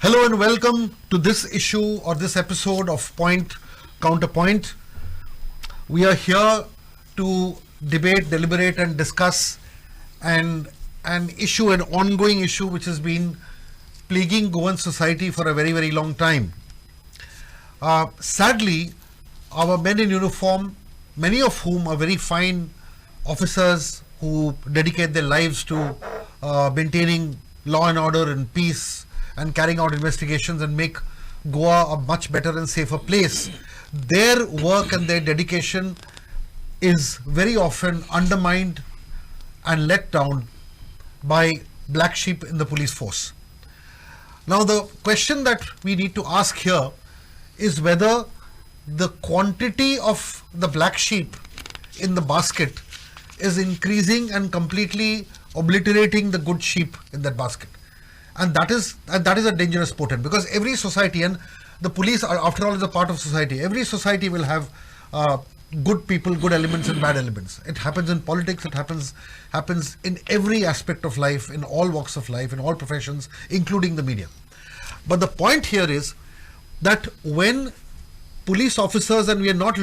Hello and welcome to this issue or this episode of Point Counterpoint. We are here to debate, deliberate and discuss an ongoing issue which has been plaguing Goan society for a very, very long time. Sadly, our men in uniform, many of whom are very fine officers who dedicate their lives to maintaining law and order and peace and carrying out investigations and make Goa a much better and safer place. Their work and their dedication is very often undermined and let down by black sheep in the police force. Now the question that we need to ask here is whether the quantity of the black sheep in the basket is increasing and completely obliterating the good sheep in that basket. And that is a dangerous portent, because every society, and the police are, after all, is a part of society. Every society will have good people, good elements and bad elements. It happens in politics, it happens in every aspect of life, in all walks of life, in all professions, including the media. But the point here is that when police officers, and we are not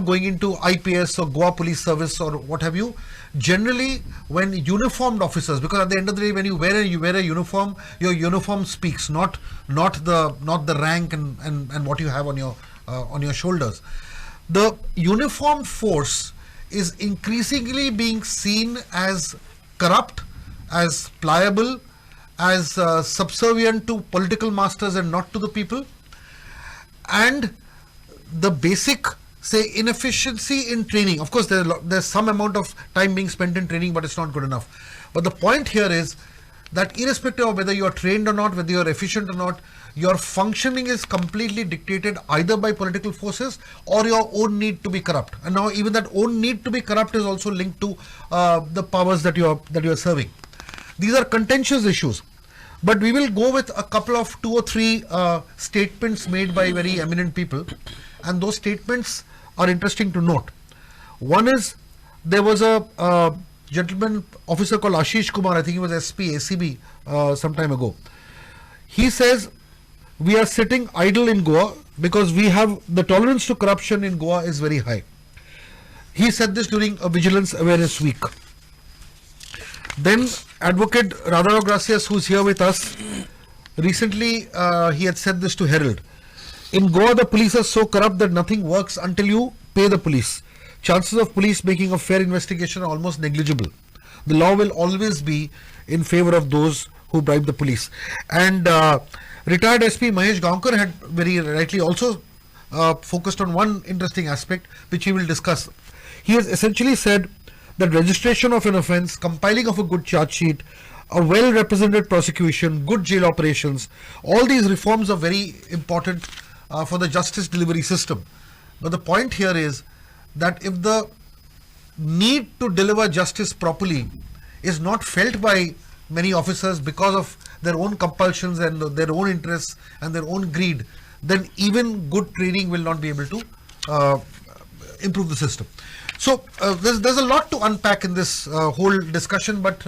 going into IPS or Goa Police Service or what have you, generally when uniformed officers, because at the end of the day when you wear a uniform, your uniform speaks, not the rank and what you have on your shoulders. The uniformed force is increasingly being seen as corrupt, as pliable, as subservient to political masters and not to the people. And the basic, say, inefficiency in training. Of course, there's some amount of time being spent in training, but it's not good enough. But the point here is that irrespective of whether you are trained or not, whether you are efficient or not, your functioning is completely dictated either by political forces or your own need to be corrupt. And now even that own need to be corrupt is also linked to the powers that you are serving. These are contentious issues. But we will go with a couple of 2 or 3 statements made by very eminent people, and those statements are interesting to note. One is, there was a gentleman officer called Ashish Kumar, I think he was SP, ACB some time ago. He says, we are sitting idle in Goa because the tolerance to corruption in Goa is very high. He said this during a Vigilance Awareness Week. Then Advocate Radharao Gracias, who's here with us, recently he had said this to Herald. In Goa, the police are so corrupt that nothing works until you pay the police. Chances of police making a fair investigation are almost negligible. The law will always be in favor of those who bribe the police. And retired SP Mahesh Gaonkar had very rightly also focused on one interesting aspect, which he will discuss. He has essentially said that registration of an offence, compiling of a good charge sheet, a well-represented prosecution, good jail operations, all these reforms are very important for the justice delivery system. But the point here is that if the need to deliver justice properly is not felt by many officers because of their own compulsions and their own interests and their own greed, then even good training will not be able to improve the system. So there's a lot to unpack in this whole discussion, but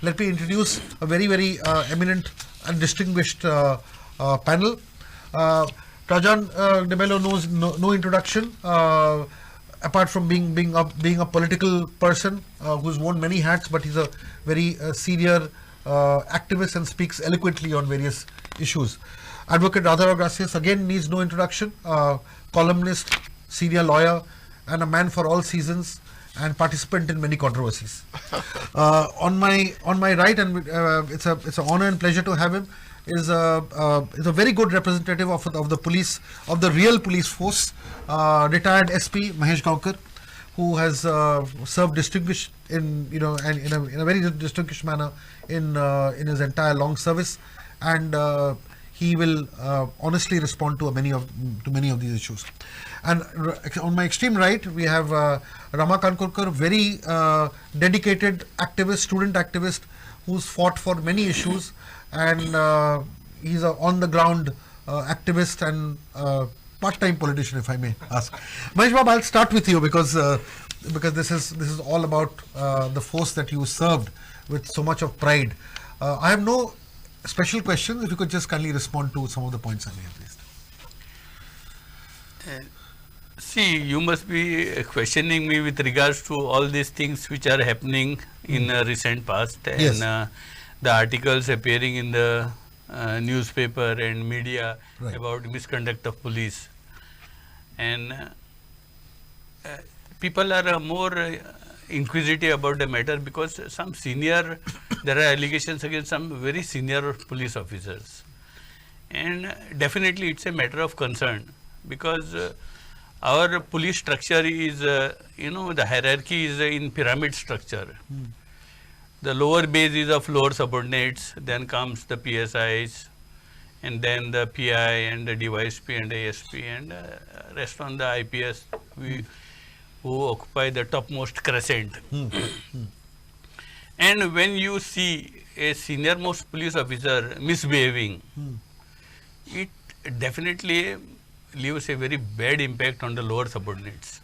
let me introduce a very, very eminent and distinguished panel. Rajan De Mello knows no introduction, apart from being a political person who's worn many hats, but he's a very senior activist and speaks eloquently on various issues. Advocate Radharao Gracias again needs no introduction, columnist, senior lawyer, and a man for all seasons and participant in many controversies. On my right, and it's an honor and pleasure to have him, is a very good representative of the police, of the real police force, retired SP Mahesh Gaonkar, who has served distinguished in a very distinguished manner in his entire long service, and he will honestly respond to many of these issues. And on my extreme right, we have Rama Kankurkar, very dedicated activist, student activist, who's fought for many issues, and he's an on-the-ground activist and part-time politician, if I may ask. Mahesh Bab, I'll start with you because this is all about the force that you served with so much of pride. I have no special questions. If you could just kindly respond to some of the points I may have raised. See, you must be questioning me with regards to all these things which are happening in recent past, and Yes. The articles appearing in the newspaper and media Right. about misconduct of police. And people are more inquisitive about the matter because some senior, there are allegations against some very senior police officers. And definitely it's a matter of concern because our police structure is, the hierarchy is in pyramid structure. The lower base is of lower subordinates, then comes the PSIs, and then the PI and the DYSP and ASP, and rest on the IPS who occupy the topmost crescent. And when you see a senior most police officer misbehaving, it definitely leaves a very bad impact on the lower subordinates.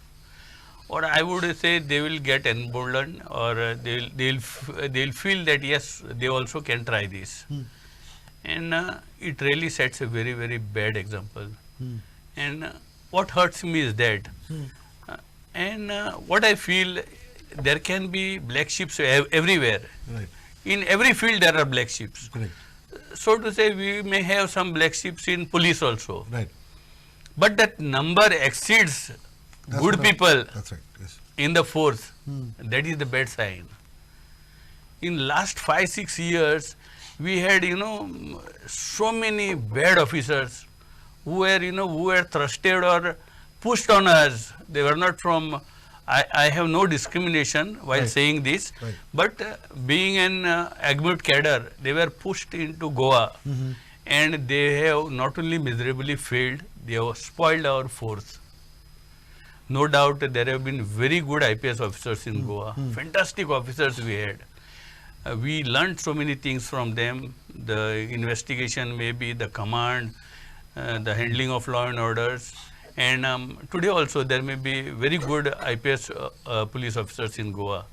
Or I would say they will get emboldened, or they'll feel that yes, they also can try this. And it really sets a very, very bad example. And what hurts me is that. And what I feel, there can be black sheep everywhere. Right. In every field there are black sheep. Correct. So to say, we may have some black sheep in police also. Right. But that number exceeds That's good what I- people That's right. Yes. in the force. That is the bad sign. In last 5-6 years, we had, so many bad officers who were trusted or pushed on us. They were not from, I have no discrimination while Right. saying this, Right. but being an Agmut cadre, they were pushed into Goa, and they have not only miserably failed, they have spoiled our force. No doubt there have been very good IPS officers in Goa, fantastic officers we had. We learned so many things from them, the investigation maybe, the command, the handling of law and orders. And today also there may be very good IPS police officers in Goa.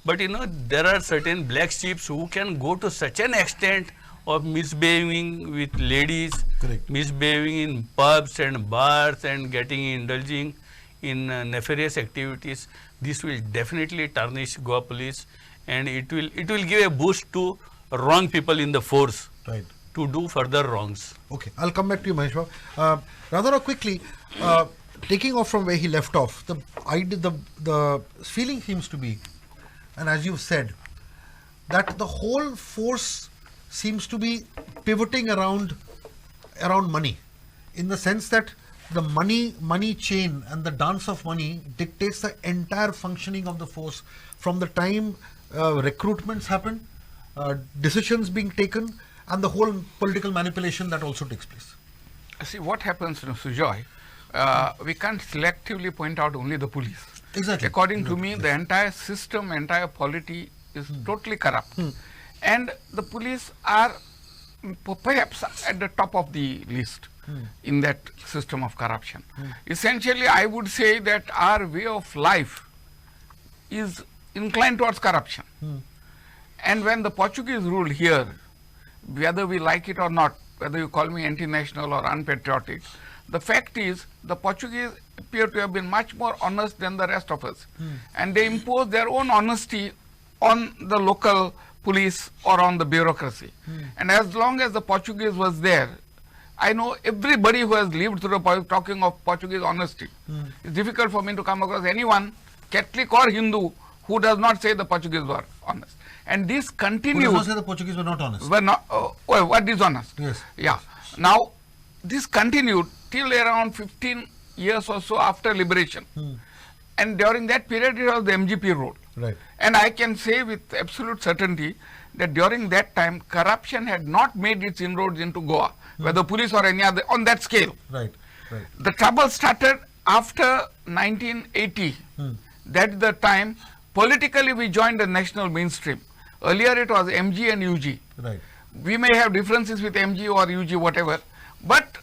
But there are certain black sheep who can go to such an extent of misbehaving with ladies, Correct. misbehaving in pubs and bars and indulging in nefarious activities. This will definitely tarnish Goa police, and it will give a boost to wrong people in the force Right. to do further wrongs. Okay, I'll come back to you, Mahesh Babu. Rather quickly, taking off from where he left off, the feeling seems to be, and as you've said, that the whole force seems to be pivoting around money, in the sense that the money chain and the dance of money dictates the entire functioning of the force from the time recruitments happen, decisions being taken, and the whole political manipulation that also takes place. See, what happens, Sujoy, we can't selectively point out only the police. Exactly. According to me, the entire system, entire polity is totally corrupt. And the police are perhaps at the top of the list in that system of corruption. Essentially, I would say that our way of life is inclined towards corruption. And when the Portuguese ruled here, whether we like it or not, whether you call me anti-national or unpatriotic, the fact is the Portuguese appear to have been much more honest than the rest of us. And they imposed their own honesty on the local police or on the bureaucracy. And as long as the Portuguese was there, I know everybody who has lived through talking of Portuguese honesty. It's difficult for me to come across anyone, Catholic or Hindu, who does not say the Portuguese were honest. And this continued. Who does not say the Portuguese were not honest? Were not, what dishonest? Yes. Yeah. Now, this continued till around 15 years or so after liberation. And during that period, it was the MGP rule. Right. And I can say with absolute certainty that during that time, corruption had not made its inroads into Goa, whether police or any other, on that scale. Right. Right. The trouble started after 1980. That's the time politically we joined the national mainstream. Earlier it was MG and UG. Right. We may have differences with MG or UG, whatever, but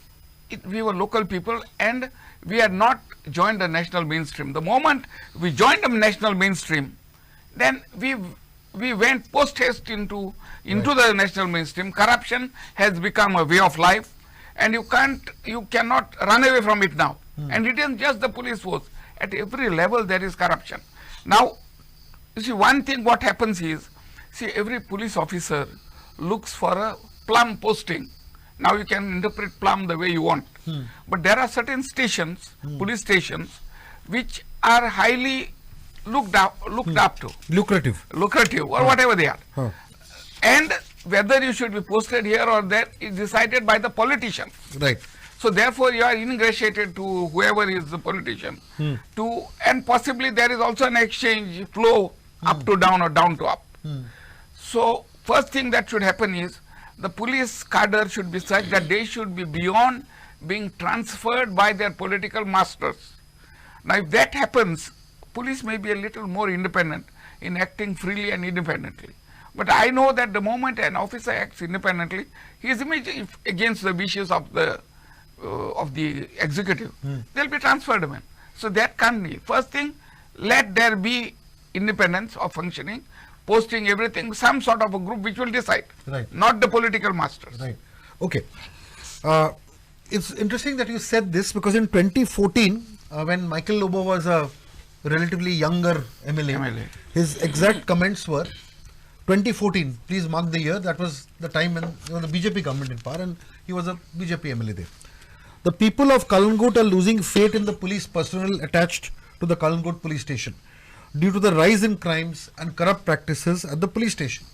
we were local people and we had not joined the national mainstream. The moment we joined the national mainstream, then we we went post haste into the national mainstream. Corruption has become a way of life, and you cannot run away from it now. And it isn't just the police force. At every level there is corruption. Now, you see, one thing what happens is, see, every police officer looks for a plum posting. Now you can interpret plum the way you want. But there are certain stations, police stations, which are highly looked up to. Lucrative. Or whatever they are. And whether you should be posted here or there is decided by the politician. Right. So therefore you are ingratiated to whoever is the politician. And possibly there is also an exchange flow up to down or down to up. So first thing that should happen is the police cadre should be such that they should be beyond being transferred by their political masters. Now if that happens, police may be a little more independent in acting freely and independently. But I know that the moment an officer acts independently, he is immediately against the wishes of the executive. They'll be transferred. So that can't be. First thing, let there be independence of functioning, posting everything, some sort of a group which will decide, not the political masters. Right. Okay. It's interesting that you said this, because in 2014, when Michael Lobo was a relatively younger MLA, his exact comments were, 2014, please mark the year, that was the time when the BJP government in power and he was a BJP MLA there. The people of Kalangut are losing faith in the police personnel attached to the Kalangut police station due to the rise in crimes and corrupt practices at the police station.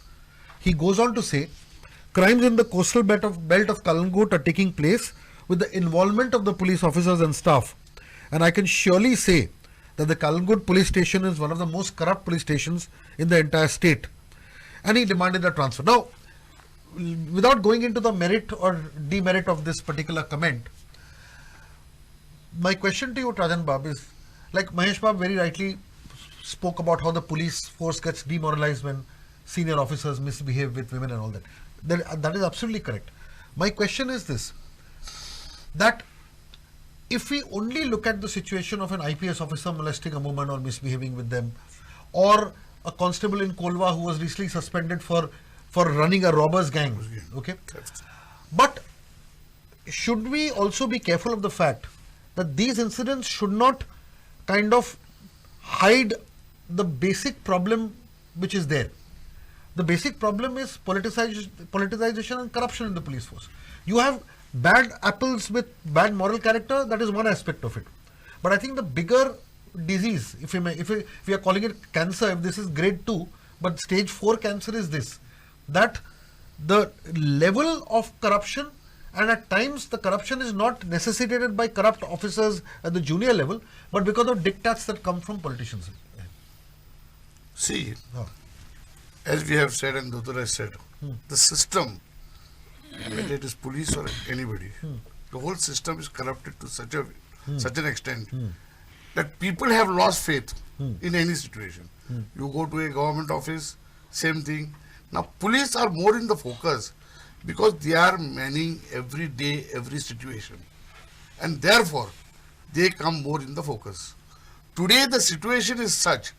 He goes on to say, crimes in the coastal belt of Kalangut are taking place with the involvement of the police officers and staff, and I can surely say that the Kalangut police station is one of the most corrupt police stations in the entire state. And he demanded the transfer. Now, without going into the merit or demerit of this particular comment, my question to you, Trajan Bab, is, like Mahesh Bab very rightly spoke about how the police force gets demoralized when senior officers misbehave with women and all that. That is absolutely correct. My question is this, that if we only look at the situation of an IPS officer molesting a woman or misbehaving with them, or a constable in Kolwa who was recently suspended for running a robbers gang, okay? But should we also be careful of the fact that these incidents should not kind of hide the basic problem which is there? The basic problem is politicization and corruption in the police force. You have bad apples with bad moral character, that is one aspect of it. But I think the bigger disease, if we are calling it cancer, if this is grade 2, but stage 4 cancer is this, that the level of corruption, and at times the corruption is not necessitated by corrupt officers at the junior level, but because of diktats that come from politicians. See, as we have said and Dr. has said, the system, whether it is police or anybody, the whole system is corrupted to such an extent that people have lost faith in any situation. You go to a government office, same thing. Now, police are more in the focus because they are manning every day, every situation. And therefore, they come more in the focus. Today, the situation is such,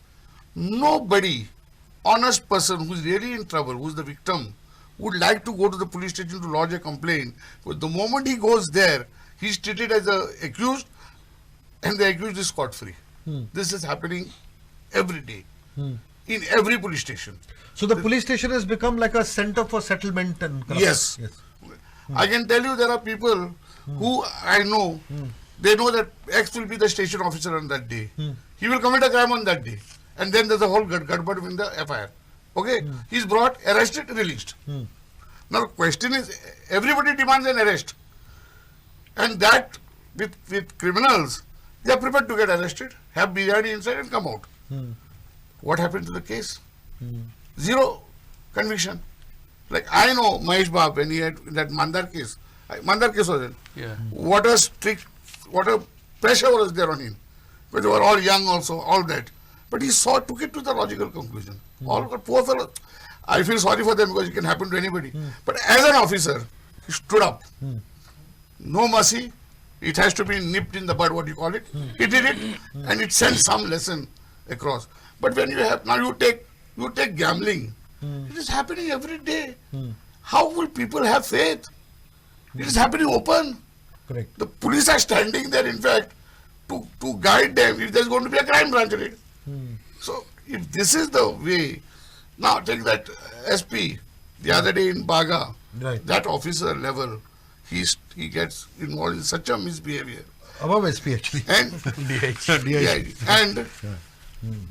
nobody, honest person who is really in trouble, who is the victim, would like to go to the police station to lodge a complaint. But the moment he goes there, he is treated as an accused, and the accused is scot-free. This is happening every day in every police station. So the police station has become like a center for settlement and corruption. Yes. I can tell you there are people who I know, they know that X will be the station officer on that day. He will commit a crime on that day. And then there's a whole gadbad in the FIR. Okay? He's brought, arrested, released. Now the question is, everybody demands an arrest. And that with criminals, they are prepared to get arrested, have biryani inside and come out. What happened to the case? Zero conviction. Like I know Mahesh Bab, when he had that Mandar case was it? Yeah. What a pressure was there on him. But they were all young also, all that. But he took it to the logical conclusion. All got poor fellows. I feel sorry for them because it can happen to anybody. But as an officer, he stood up. No mercy. It has to be nipped in the bud, what you call it. He did it and it sent some lesson across. But when you have, now you take You take gambling. It is happening every day. How will people have faith? It is happening open. Correct. The police are standing there, in fact, to guide them if there's going to be a crime branch raid. So, if this is the way, now take that SP, the other day in Baga, Right. that officer level, he gets involved in such a misbehavior. Above SP actually. And, DIG. and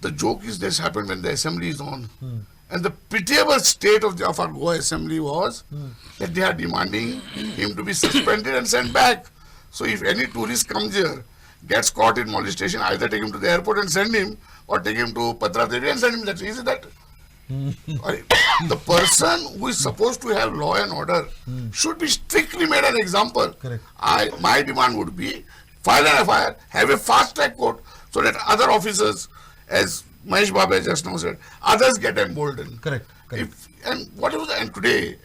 the joke is this happened when the assembly is on. And the pitiable state of our Goa assembly was that they are demanding him to be suspended and sent back. So if any tourist comes here, gets caught in molestation, either take him to the airport and send him, or take him to Patra Devi and send him. That is that. The person who is supposed to have law and order should be strictly made an example. Correct. My demand would be file an FIR, have a fast track court, so that other officers, as Mahesh Babu just now said, others get emboldened. Correct. Correct. And today,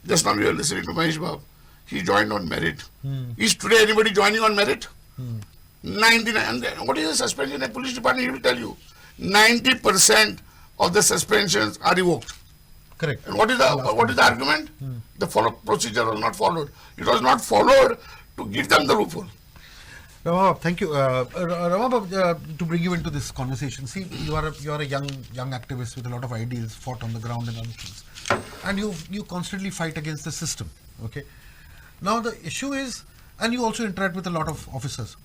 just now we were listening to Mahesh Babu, he joined on merit. Is today anybody joining on merit? 99. And then what is the suspension in a police department? He will tell you 90% of the suspensions are revoked. Correct. And what is the argument? The procedure was not followed. It was not followed to give them the loophole. Rama, thank you. Rama, to bring you into this conversation, see, you are a young activist with a lot of ideals, fought on the ground and other things, and you constantly fight against the system. Okay. Now the issue is, and you also interact with a lot of officers.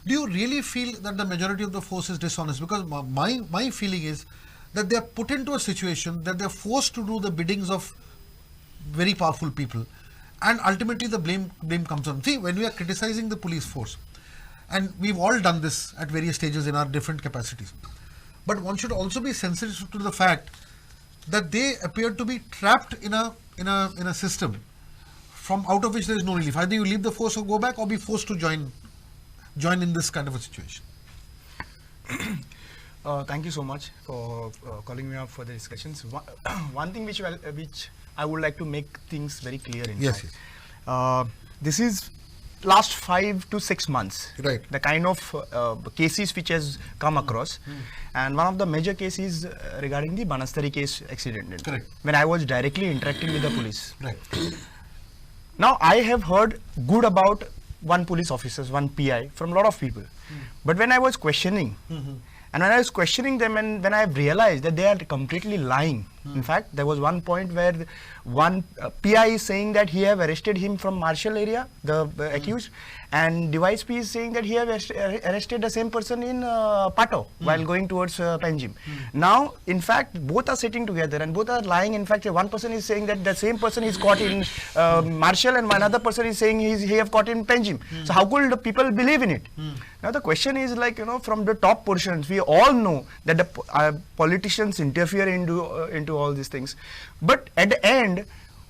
Do you really feel that the majority of the force is dishonest? Because my feeling is that they are put into a situation that they are forced to do the biddings of very powerful people, and ultimately the blame comes on. See, when we are criticizing the police force, and we've all done this at various stages in our different capacities, but one should also be sensitive to the fact that they appear to be trapped in a system from out of which there is no relief. Either you leave the force or go back, or be forced to join in this kind of a situation. Thank you so much for calling me up for the discussions. One thing which I would like to make things very clear. Yes. This is last 5 to 6 months. Right. The kind of cases which has come across, and one of the major cases regarding the Banastari case accident. Correct. When I was directly interacting with the police. Right. Now I have heard good about one police officers, one PI from a lot of people. But when I was questioning, and when I was questioning them, and when I realized that they are completely lying. In fact, there was one point where one PI is saying that he have arrested him from Marshall area, the accused, and Device P is saying that he have arrested the same person in Pato while going towards Panjim. Now, in fact, both are sitting together and both are lying. In fact, one person is saying that the same person is caught in Marshall, and another person is saying he have caught in Panjim. So how could the people believe in it? Now the question is, like, from the top portions, we all know that the politicians interfere into all these things, but at the end,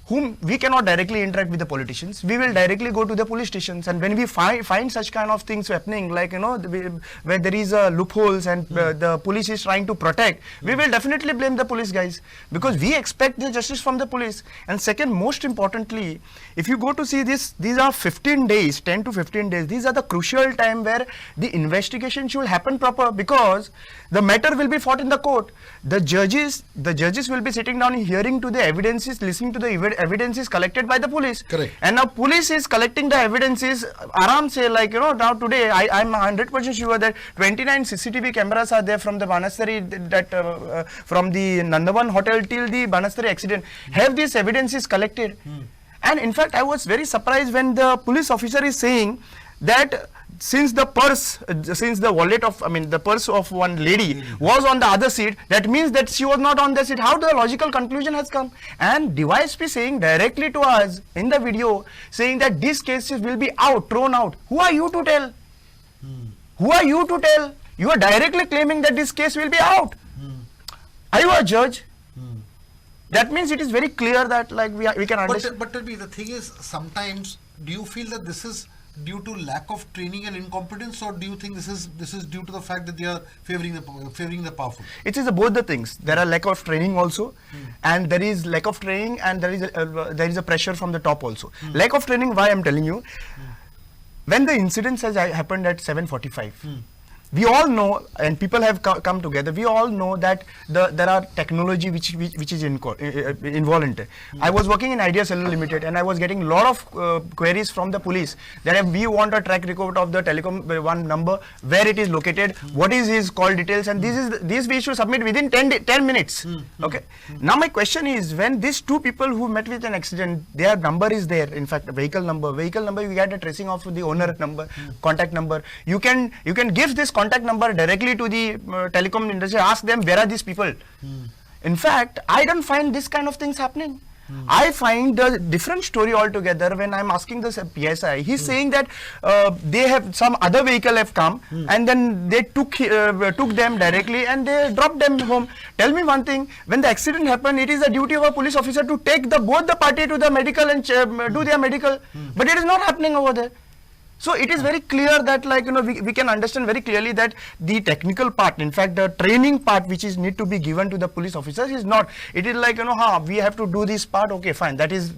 whom we cannot directly interact with the politicians, we will directly go to the police stations. And when we find such kind of things happening, like, where there is loopholes and the police is trying to protect, we will definitely blame the police guys, because we expect the justice from the police. And second, most importantly, if you go to see this, these are 15 days, 10 to 15 days. These are the crucial time where the investigation should happen proper, because the matter will be fought in the court. The judges will be sitting down hearing to the evidences, listening to the evidences collected by the police. Correct. And now police is collecting the evidences aram say, like, now today I'm 100% sure that 29 CCTV cameras are there from the Banastari, from the Nandavan hotel till the Banastari accident. Have these evidences collected? And in fact, I was very surprised when the police officer is saying that since the purse of one lady was on the other seat, that means that she was not on the seat. How the logical conclusion has come? And Device P saying directly to us in the video, saying that these cases will be thrown out. Who are you to tell? Who are you to tell? You are directly claiming that this case will be out. Are you a judge? That means it is very clear that, like, we can understand. But tell me, the thing is, sometimes do you feel that this is due to lack of training and incompetence, or do you think this is due to the fact that they are favoring the powerful? It is both the things. There are lack of training also, and there is lack of training, and there is a pressure from the top also. Lack of training. Why I'm telling you, when the incident has happened at 7:45, we all know, and people have come together, we all know that there are technology which is involved. I was working in Idea Cellular Limited, and I was getting a lot of queries from the police that if we want a track record of the telecom one number, where it is located, what is his call details, and these we should submit within 10 minutes. Okay. Now my question is, when these two people who met with an accident, their number is there, in fact, vehicle number, you get a tracing of the owner number, contact number. You can give this contact number directly to the telecom industry, ask them where are these people. In fact, I don't find this kind of things happening. I find a different story altogether when I'm asking the PSI. He's saying that they have some other vehicle have come and then they took them directly and they dropped them home. Tell me one thing, when the accident happened, it is the duty of a police officer to take both the party to the medical and do their medical, but it is not happening over there. So it is very clear that, like, we can understand very clearly that the technical part, in fact the training part which is need to be given to the police officers is not. It is like, we have to do this part, okay fine, that is.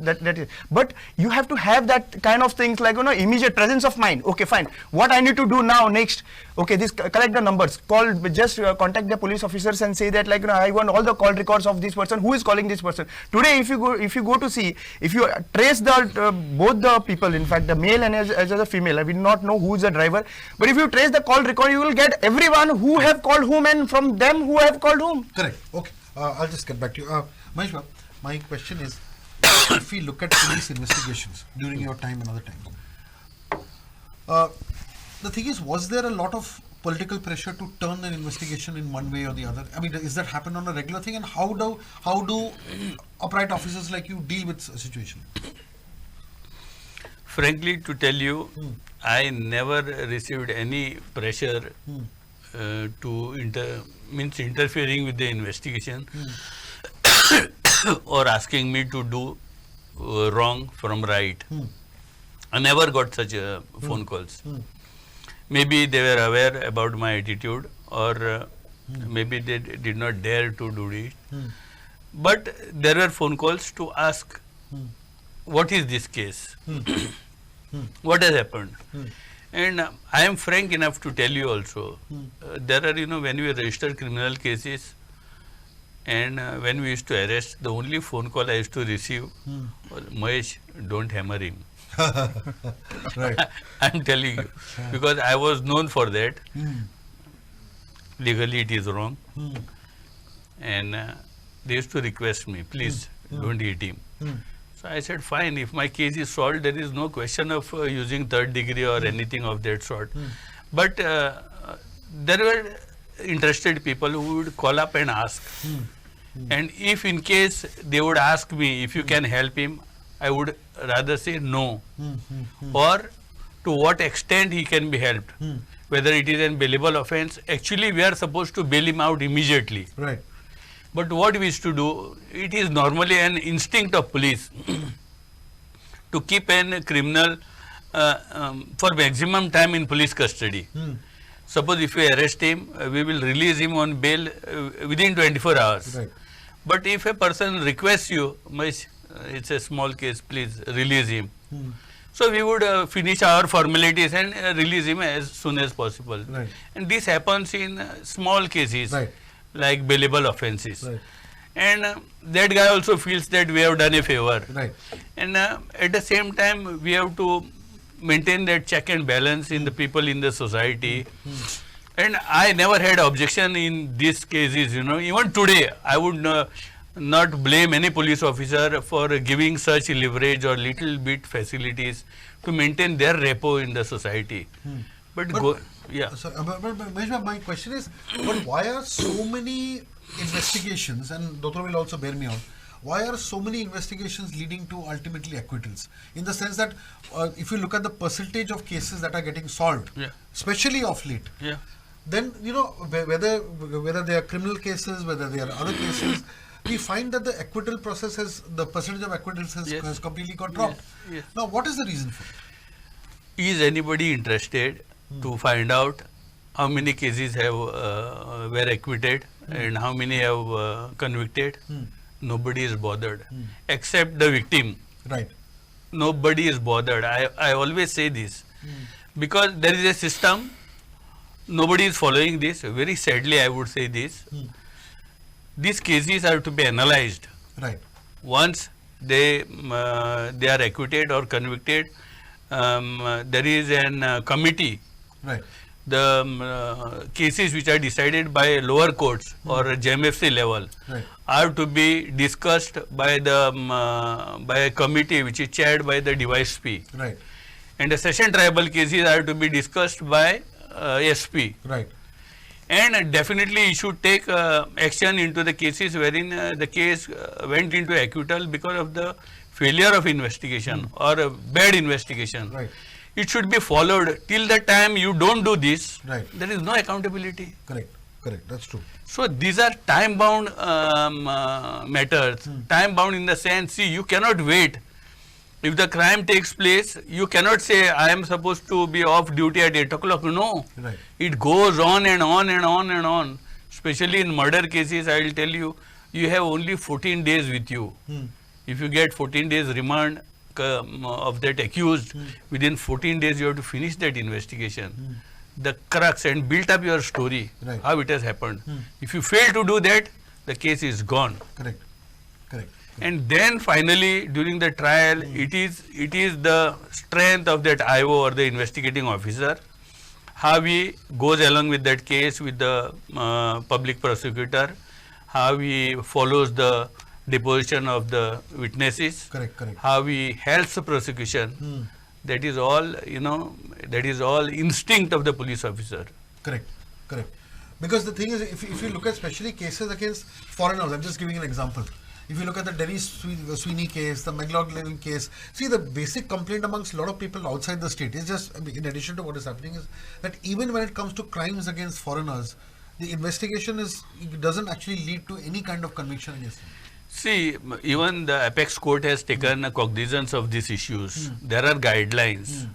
But you have to have that kind of things like, immediate presence of mind. Okay fine, what I need to do now next? Okay, this collect the numbers, contact the police officers and say that, like, I want all the call records of this person, who is calling this person. Today if you go to see, if you trace the both the people, in fact the male and as well as the female, I will not know who is the driver, but if you trace the call record, you will get everyone who have called whom and from them who have called whom. Correct. Okay. I'll just get back to you. Mahesh, my question is, if we look at police investigations during your time and other times, the thing is, was there a lot of political pressure to turn an investigation in one way or the other? I mean, is that happen on a regular thing, and how do upright officers like you deal with a situation? Frankly, to tell you, I never received any pressure to interfering with the investigation or asking me to do wrong from right. I never got such phone calls. Maybe they were aware about my attitude, or maybe they did not dare to do it. But there were phone calls to ask, what is this case? What has happened? And I am frank enough to tell you also, there are, when we register criminal cases and when we used to arrest, the only phone call I used to receive was, Mahesh, don't hammer him. Right. I'm telling you, because I was known for that. Legally it is wrong. And they used to request me, please don't hit him. So I said, fine, if my case is solved, there is no question of using third degree or anything of that sort. But there were interested people who would call up and ask. And if in case they would ask me if you can help him, I would rather say no. Or to what extent he can be helped. Whether it is an bailable offense, actually we are supposed to bail him out immediately. Right. But what we used to do, it is normally an instinct of police to keep a criminal for maximum time in police custody. Suppose if we arrest him, we will release him on bail within 24 hours. Right. But if a person requests you, it's a small case, please release him. So we would finish our formalities and release him as soon as possible. Right. And this happens in small cases. Right. Like bailable offenses. Right. And that guy also feels that we have done a favor. Right. And at the same time, we have to maintain that check and balance in the people in the society. And I never had objection in these cases, even today, I would not blame any police officer for giving such leverage or little bit facilities to maintain their repo in the society. But yeah. So, but Mahesh, my question is, but why are so many investigations, and Dr. will also bear me out, why are so many investigations leading to ultimately acquittals? In the sense that if you look at the percentage of cases that are getting solved, especially of late, then, whether they are criminal cases, whether they are other cases, we find that the acquittal process the percentage of acquittals has completely got dropped. Now, what is the reason for it? Is anybody interested to find out how many cases have were acquitted and how many have convicted? Nobody is bothered except the victim. Right. Nobody is bothered. I always say this because there is a system. nobody is following this. Very sadly, I would say this. These cases are to be analyzed. Right. Once they are acquitted or convicted, there is an committee. Right. The cases which are decided by lower courts or JMFC level Right. are to be discussed by the by a committee which is chaired by the DYSP. Right. And the session tribal cases are to be discussed by SP. Right. And definitely you should take action into the cases wherein the case went into acquittal because of the failure of investigation or a bad investigation. Right. It should be followed till the time you don't do this. Right. There is no accountability. Correct. Correct. That's true. So these are time bound matters. Time bound in the sense, see, you cannot wait. If the crime takes place, you cannot say, I am supposed to be off duty at 8 o'clock. No. Right. It goes on and on and on and on. Especially in murder cases, I will tell you, you have only 14 days with you. If you get 14 days remand of that accused, within 14 days you have to finish that investigation. The crux and build up your story, Right. how it has happened. If you fail to do that, the case is gone. Correct. Correct. And then finally, during the trial, it is the strength of that IO or the investigating officer, how he goes along with that case with the public prosecutor, how he follows the deposition of the witnesses, Correct. Correct. how he helps the prosecution. That is all, that is all instinct of the police officer. Correct. Correct. Because the thing is, if you look at especially cases against foreigners, I'm just giving an example. If you look at the Dennis Sweeney case, the McLaughlin case, see, the basic complaint amongst a lot of people outside the state is just, in addition to what is happening, is that even when it comes to crimes against foreigners, the investigation doesn't actually lead to any kind of conviction against them. See, even the apex court has taken cognizance of these issues. There are guidelines.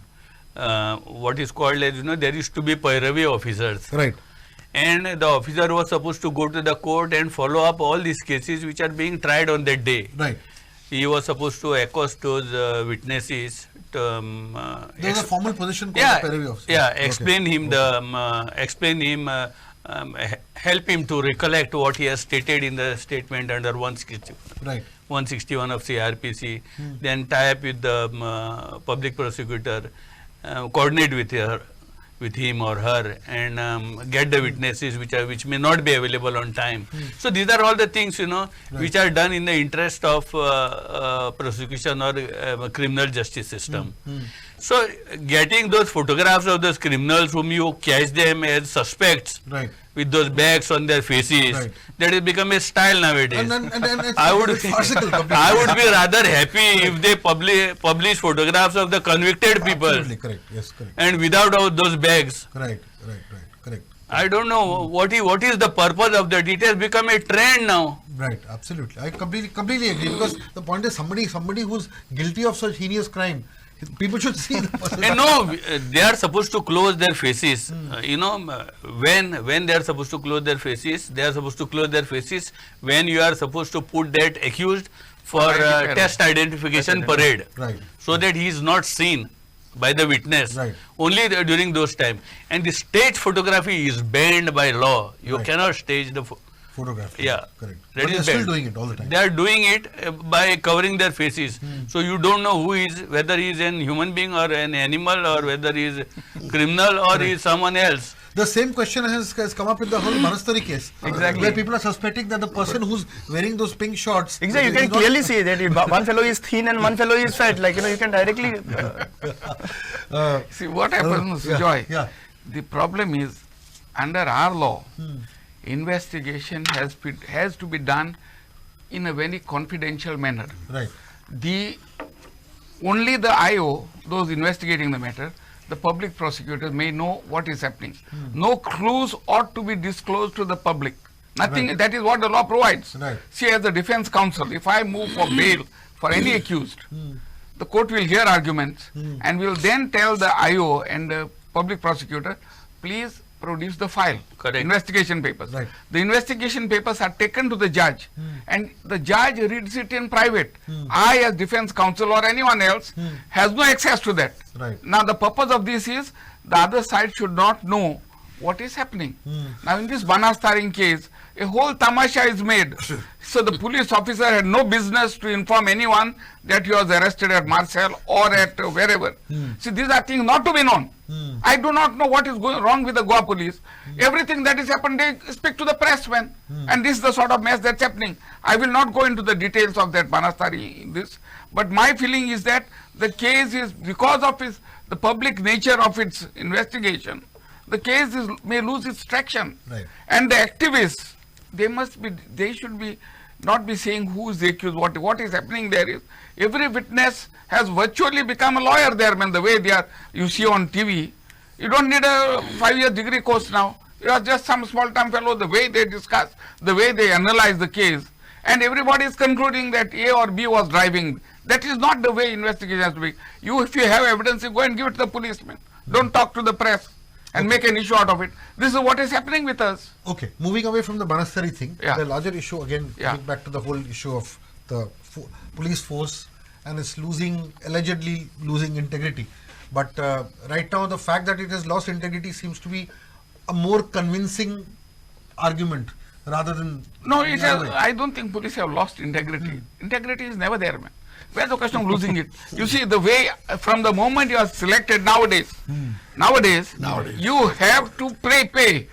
What is called as, there used to be Pairavi officers. Right. And the officer was supposed to go to the court and follow up all these cases which are being tried on that day. Right. He was supposed to accost those witnesses. There's a formal position called the Pairavi officer. Yeah, explain him help him to recollect what he has stated in the statement under 161 of CRPC, then tie up with the public prosecutor, coordinate with him or her, and get the witnesses which may not be available on time. So these are all the things which are done in the interest of prosecution or criminal justice system. So getting those photographs of those criminals whom you catch them as suspects, Right. with those bags on their faces, Right. that has become a style nowadays. And it's I would farcical completely. I would be rather happy if they publish photographs of the convicted people Absolutely correct. Yes, correct. and without all those bags. Right. Correct. I don't know what is the purpose of that. It has become a trend now. Right, absolutely. I completely agree, because the point is somebody who's guilty of such heinous crime, people should see the person. And no, they are supposed to close their faces. When they are supposed to close their faces, they are supposed to close their faces when you are supposed to put that accused for test identification parade, Right. so that he is not seen by the witness. Right. Only during those time. And the stage photography is banned by law. You Right. cannot stage the Photograph. Yeah. Correct. That But is they're still banned. doing it all the time. They are doing it by covering their faces. So you don't know whether he is a human being or an animal, or whether he is a criminal or he is someone else. The same question has come up with the whole Manastari case. Exactly. Where people are suspecting that the person who's wearing those pink shorts. Exactly, you is can not- clearly see that one fellow is thin and one fellow is fat. You can directly. See what happens, yeah, Joy? yeah. The problem is, under our law, investigation has to be done in a very confidential manner. Right. Only the IO, those investigating the matter, the public prosecutors may know what is happening. No clues ought to be disclosed to the public. Nothing. Right. That is what the law provides. Right. See, as the defense counsel, if I move for bail for any accused, the court will hear arguments and will then tell the IO and the public prosecutor, please produce the file, Correct. investigation papers. Right. The investigation papers are taken to the judge and the judge reads it in private. I, as defense counsel or anyone else, has no access to that. Right. Now the purpose of this is the other side should not know what is happening. Now in this Banastaring case, a whole tamasha is made. So the police officer had no business to inform anyone that he was arrested at Marcel or at wherever. See, these are things not to be known. I do not know what is going wrong with the Goa police. Everything that is happened, they speak to the pressman. And this is the sort of mess that's happening. I will not go into the details of that Banastari, but my feeling is that the case is, because of the public nature of its investigation, the case may lose its traction. Right. And the activists, they should not be saying who is the accused. What is happening there is, every witness has virtually become a lawyer there, man, the way they are, you see on TV. You don't need a 5-year degree course now. You are just some small time fellow, the way they discuss, the way they analyze the case. And everybody is concluding that A or B was driving. That is not the way investigation has to be. If you have evidence, you go and give it to the policeman. Don't talk to the press and make an issue out of it. This is what is happening with us. Okay, moving away from the Banastari thing, the larger issue again, coming back to the whole issue of the police force and it's allegedly losing integrity. But right now, the fact that it has lost integrity seems to be a more convincing argument rather than... No, I don't think police have lost integrity. Integrity is never there, man. Where's the question of losing it? You see, the way, from the moment you are selected nowadays, you have to pay.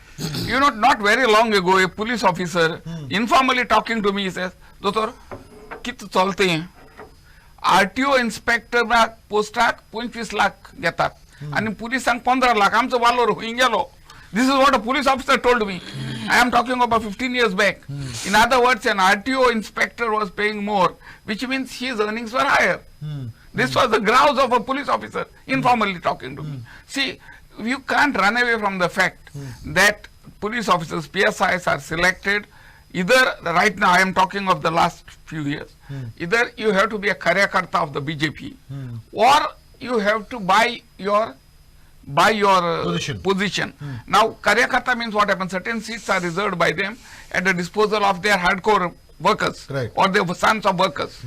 You know, not very long ago, a police officer informally talking to me, he says, "Doctor, किती चालते हैं? RTO inspector ना पोस्टाक 25 लाख घेतात आणि पोलिसांक 15 लाख. आमचं वालोर होईन गेलो." This is what a police officer told me. I am talking about 15 years back. In other words, an RTO inspector was paying more, which means his earnings were higher. This was the grouse of a police officer, informally talking to me. See, you can't run away from the fact that police officers, PSIs, are selected. Either, right now I am talking of the last few years, either you have to be a karyakarta of the BJP, or you have to buy your position. Now, karyakarta means what happens? Certain seats are reserved by them at the disposal of their hardcore workers, or the sons of workers.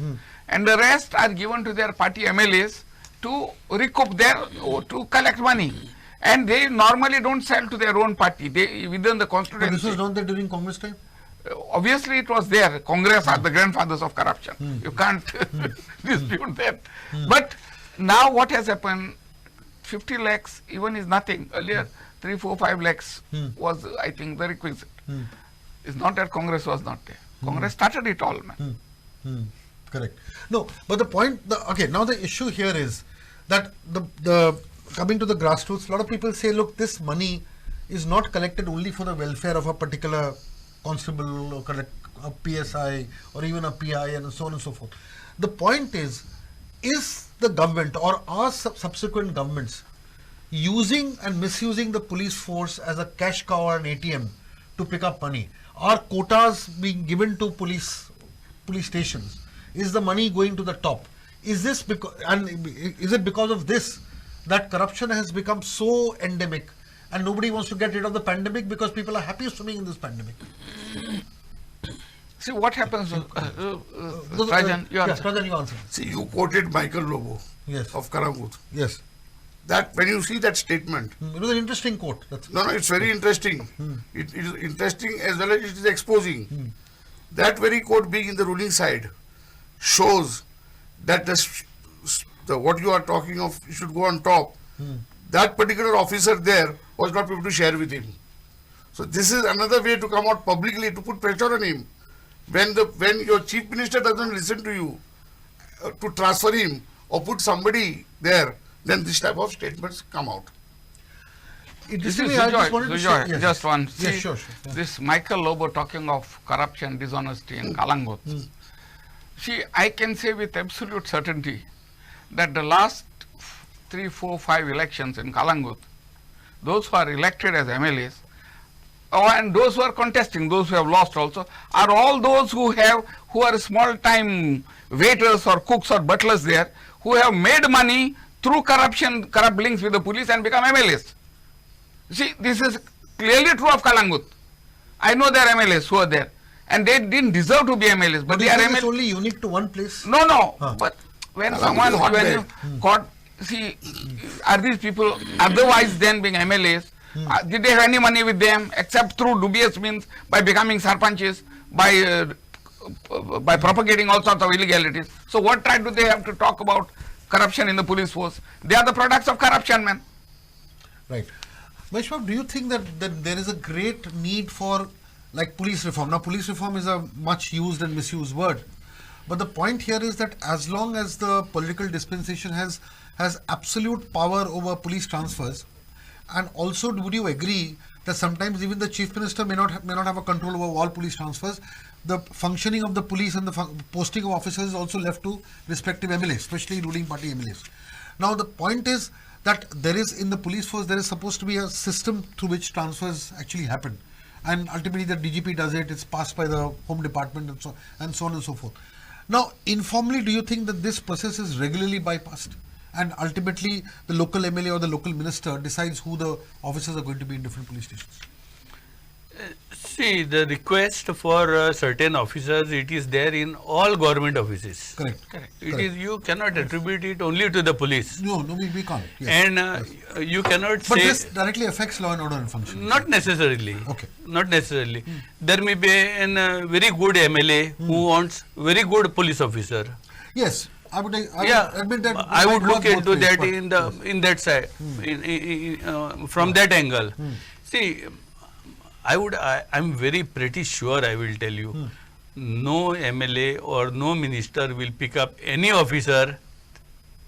And the rest are given to their party MLAs to recoup to collect money. And they normally don't sell to their own party. They within the constituency. But this was not there during Congress time? Obviously, it was there. Congress are the grandfathers of corruption. You can't dispute that. But now what has happened? 50 lakhs even is nothing. Earlier, 3, 4, 5 lakhs was, I think, the requisite. It's not that Congress was not there. Congress started it all, man. Correct. No, but the point, okay, now the issue here is that the coming to the grassroots, a lot of people say, look, this money is not collected only for the welfare of a particular constable or a PSI or even a PI and so on and so forth. The point is the government or are subsequent governments using and misusing the police force as a cash cow or an ATM to pick up money? Are quotas being given to police stations? Is the money going to the top? Is this is it because of this that corruption has become so endemic and nobody wants to get rid of the pandemic because people are happy swimming in this pandemic? See what happens, Rajan, you answer. See, you quoted Michael Lobo of Karangut. Yes. That when you see that statement, it was an interesting quote. No, it's very interesting. It is interesting as well as it is exposing. That very quote being in the ruling side shows that the what you are talking of should go on top. That particular officer there was not able to share with him. So this is another way to come out publicly to put pressure on him. When your chief minister doesn't listen to you to transfer him or put somebody there, then this type of statements come out. Just one. See, yes, sure. Yeah. This Michael Lobo talking of corruption, dishonesty in Kalangut. See, I can say with absolute certainty that the last 3, 4, 5 elections in Kalangut, those who are elected as MLAs, and those who are contesting, those who have lost also, are all those who are small-time waiters or cooks or butlers there, who have made money through corrupt links with the police and become MLAs. See, this is clearly true of Kalangut. I know there are MLAs who are there, and they didn't deserve to be MLAs, but they are MLAs. It's only unique to one place? No. But when you caught, see, are these people otherwise then being MLAs? Did they have any money with them except through dubious means by becoming sarpanches, by propagating all sorts of illegalities? So what right do they have to talk about corruption in the police force? They are the products of corruption, man. Right. Vaishnav, do you think that there is a great need for like police reform? Now, police reform is a much used and misused word. But the point here is that as long as the political dispensation has absolute power over police transfers, and also would you agree that sometimes even the chief minister may not have a control over all police transfers? The functioning of the police and the posting of officers is also left to respective MLAs, especially ruling party MLAs. Now the point is that there is in the police force there is supposed to be a system through which transfers actually happen, and ultimately the DGP does it. It's passed by the Home Department and so on and so forth. Now, informally, do you think that this process is regularly bypassed, and ultimately the local MLA or the local minister decides who the officers are going to be in different police stations? See, the request for certain officers, it is there in all government offices. Correct. It is, you cannot attribute it only to the police. No, we can't. Yes. And Yes. you cannot But say... this directly affects law and order and function. Not necessarily. Okay. Not necessarily. There may be a very good MLA who wants very good police officer. Yes, I would admit that. I would look both into ways, that but in that side, from that angle. See, I'm very pretty sure, I will tell you, no MLA or no minister will pick up any officer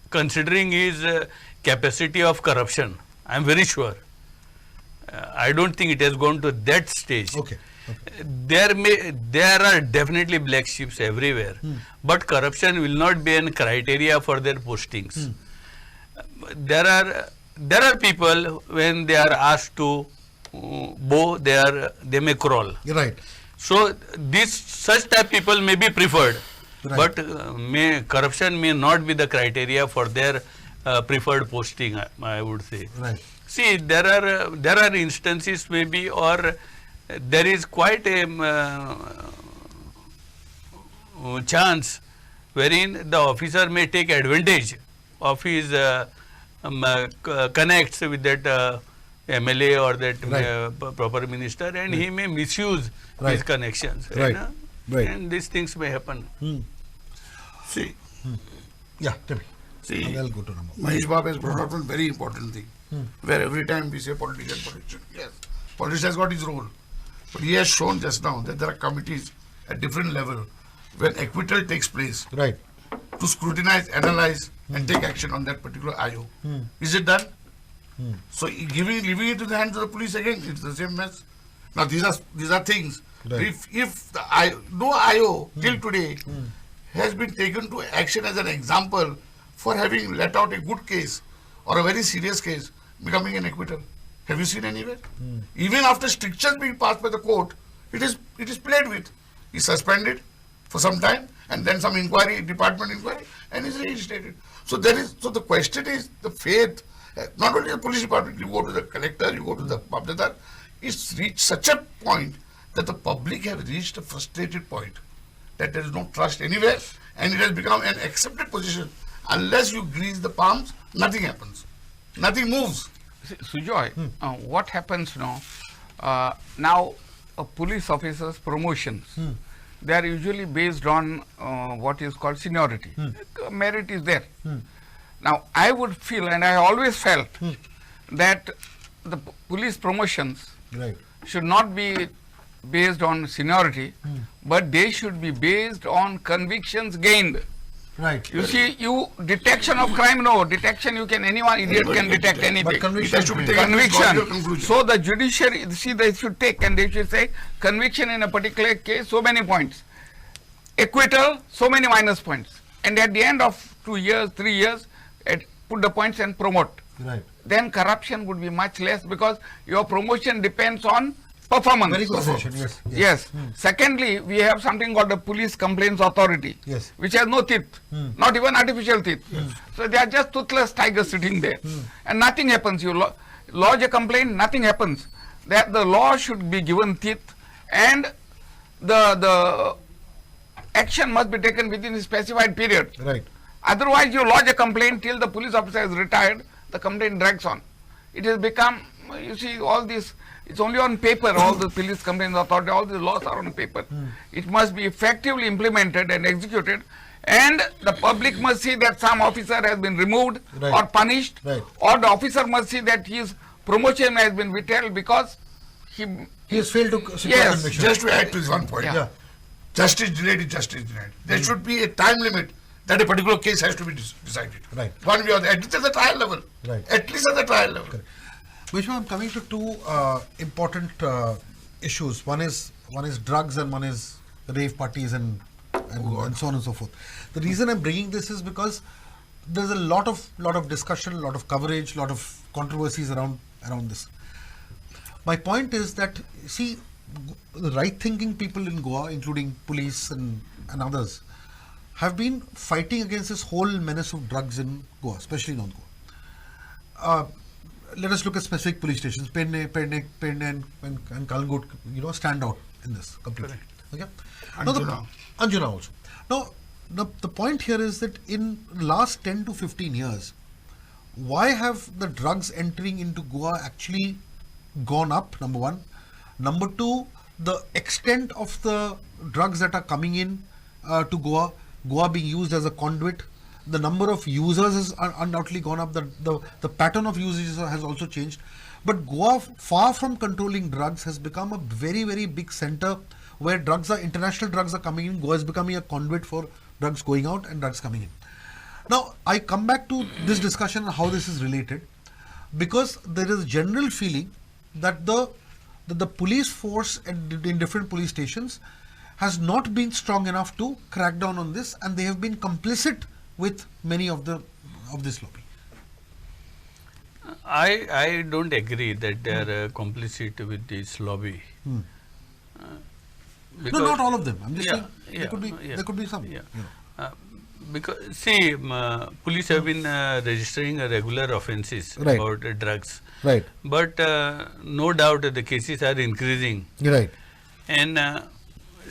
considering his capacity of corruption. I'm very sure. I don't think it has gone to that stage. Okay. There are definitely black sheeps everywhere, but corruption will not be a criteria for their postings. There are people, when they are asked to bow, they may crawl. You're right. So such type people may be preferred, Right. but corruption may not be the criteria for their preferred posting, I would say. Right. See, there are instances maybe, or there is quite a chance wherein the officer may take advantage of his connects with that MLA or that Right. proper minister, and he may misuse Right. his connections. Right. Right. And these things may happen. See, Yeah, tell me. see, I'll go to Rama. Mahesh Babu has brought up one very important thing, where every time we say politician, yes, politician has got his role, but he has shown just now that there are committees at different level when acquittal takes place Right. to scrutinize, analyze, and take action on that particular IO. Is it done? So leaving it to the hands of the police again, it's the same mess. Now these are things. Right. If no IO till today has been taken to action as an example for having let out a good case or a very serious case becoming an acquittal. Have you seen anywhere? Even after strictures being passed by the court, it is played with. He's suspended for some time, and then some department inquiry, and is reinstated. So the question is the faith. Not only the police department, you go to the collector, you go to the Babdadar, it's reached such a point that the public have reached a frustrated point that there is no trust anywhere, and it has become an accepted position. Unless you grease the palms, nothing happens. Nothing moves. Sujoy, what happens now? Now, police officers' promotions, they are usually based on what is called seniority. Merit is there. Now, I would feel, and I always felt, that the police promotions Right. should not be based on seniority, but they should be based on convictions gained. Right. You see, detection of crime, no. Detection, anyone, idiot can detect anything. But conviction It has to be taken as logical conclusion. So the judiciary, see, they should take and they should say conviction in a particular case, so many points. Acquittal, so many minus points. And at the end of 2 years, 3 years, put the points and promote. Right. Then corruption would be much less because your promotion depends on performance. Very good suggestion. Yes. Yes. Secondly, we have something called the Police Complaints Authority, Yes. which has no teeth, not even artificial teeth. So they are just toothless tigers sitting there, and nothing happens. You lodge a complaint, nothing happens. That the law should be given teeth, and the action must be taken within a specified period. Right. Otherwise, you lodge a complaint till the police officer is retired, the complaint drags on. It has become you see, all this, it's only on paper, all the police complaints authority, all the laws are on paper. It must be effectively implemented and executed, and the public must see that some officer has been removed Right. or punished, Right. or the officer must see that his promotion has been withheld because he He has failed to secure Yes, conviction. Just to add to this one point, Yeah. justice delayed is justice denied. There should be a time limit that a particular case has to be decided. Right. One way or the other, at least at the trial level. Right. At least at the trial level. Vishnu, I'm coming to two important issues. One is drugs and one is rave parties and so on and so forth. The reason I'm bringing this is because there's a lot of discussion, a lot of coverage, a lot of controversies around this. My point is that, see, the right-thinking people in Goa, including police and others, have been fighting against this whole menace of drugs in Goa, especially North Goa. Let us look at specific police stations. Penne and Kalangut, stand out in this completely. Okay. Anjuna also. Now, the point here is that in last 10 to 15 years, why have the drugs entering into Goa actually gone up, number one? Number two, the extent of the drugs that are coming in to Goa being used as a conduit, the number of users has undoubtedly gone up, the pattern of usage has also changed. But Goa, far from controlling drugs, has become a very, very big center where international drugs are coming in. Goa is becoming a conduit for drugs going out and drugs coming in. Now, I come back to this discussion on how this is related, because there is a general feeling that the police force in different police stations has not been strong enough to crack down on this, and they have been complicit with many of this lobby. I don't agree that they are complicit with this lobby. No, not all of them. I'm just saying there could be some. Yeah. Because see, police have been registering regular offences Right. about drugs. Right. But no doubt the cases are increasing. Right. And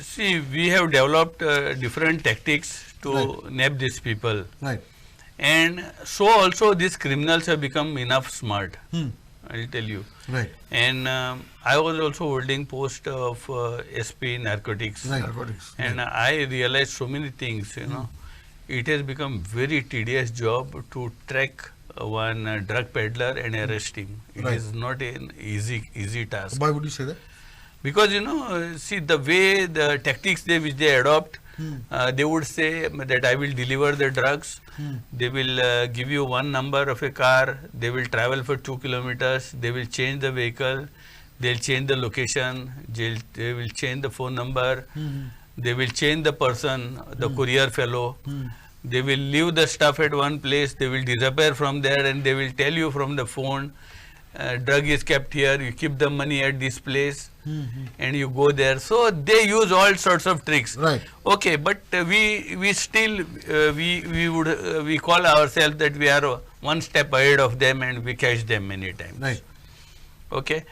see, we have developed different tactics to nab these people. Right. And so also these criminals have become enough smart. I'll tell you. Right. And I was also holding post of SP narcotics. Right. Narcotics. And I realized so many things, It has become very tedious job to track one drug peddler and arrest him. It Right. is not an easy task. Why would you say that? Because, see the way the tactics which they adopt, they would say that I will deliver the drugs. They will give you one number of a car. They will travel for 2 kilometers. They will change the vehicle. They'll change the location. They will change the phone number. They will change the person, the courier fellow. They will leave the stuff at one place. They will disappear from there, and they will tell you from the phone, drug is kept here. You keep the money at this place, and you go there. So they use all sorts of tricks. Right. Okay, but we still we call ourselves that we are one step ahead of them, and we catch them many times. Right. Okay.